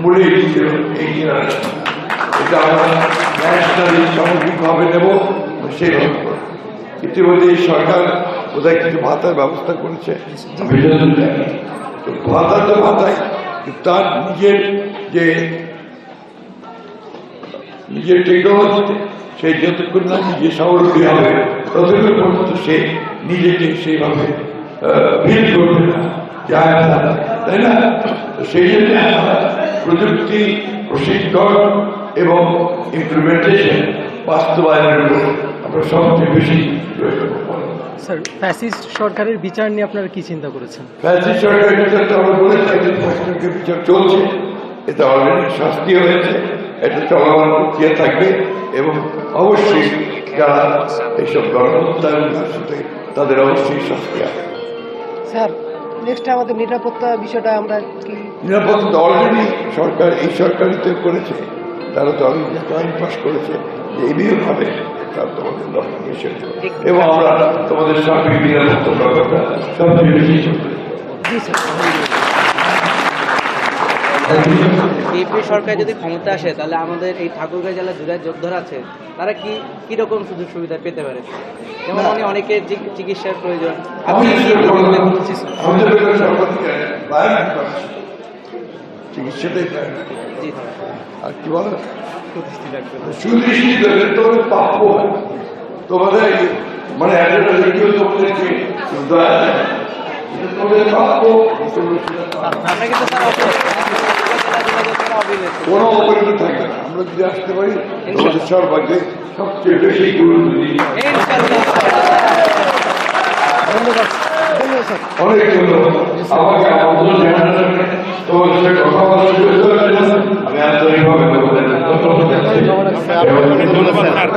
Police এই এটা আমরা ন্যাশনালি সামগ্রিকভাবে নেব সেইভাবে। ইতিমধ্যে এই সরকার বোধহয় কিছু ভাতার ব্যবস্থা করেছে, ভাতা তো ভাতায় তার নিজের টেকনোলজিতে সে যতক্ষণ না নিজে স্বাবলম্বী হবে ততক্ষণ পর্যন্ত সে নিজেকে সেইভাবে বিল্ড করবে না, যায় না, তাই না? সেই জন্য প্রযুক্তি, প্রশিক্ষণ এবং ইমপ্লিমেন্টেশন, বাস্তবায়নের উপর আমরা সবচেয়ে বেশি স্যার, ফ্যাসিস্ট সরকারের বিচার নিয়ে আপনারা কি চিন্তা করেছেন? ফ্যাসিস্ট সরকারের বিচারটা আমরা বলে থাকি, বিচার চলছে, এটা অলরেডি শাস্তি হয়েছে, এটা চলমান প্রক্রিয়া থাকবে এবং অবশ্যই যারা এইসব গণহত্যার সাথে তাদের অবশ্যই শাস্তি আছে। স্যার, নেক্সট আমাদের নিরাপত্তা বিষয়টা আমরা কি নিরাপত্তা অলরেডি সরকার এই সরকারই তো করেছে, তারা তো অলরেডি আইন পাস করেছে যে এইভাবে তার তোমাদের লক্ষ্য নিষেধ এবং আমরা তোমাদের সার্বিক নিরাপত্তা ব্যাপারটা সবচেয়ে বেশি বিএনপি সরকার যদি ক্ষমতা আসে তাহলে আমাদের এই ঠাকুরগাঁও জেলার জুড়ে যোদ্ধারা আছে তারা কিরকম সুযোগ সুবিধা পেতে পারে? যেমন অনেকের চিকিৎসার প্রয়োজন, চিকিৎসাটাই জি আর কি বলো সুদৃষ্টি দেবে তোমাদের প্রাপ্য, তোমাদের মানে তোমাদের প্রাপ্য কোনো অবৈধ থাকবে না। আমরা যদি আসতে পারি তোমাদের সর্বাগ্রে সবচেয়ে বেশি গুরুত্ব দিই। অনেক ধন্যবাদ আমাকে আমন্ত্রণ জানানোর জন্য, তোমাদের সাথে কথা বলার জন্য আমি আন্তরিকভাবে ধন্যবাদ।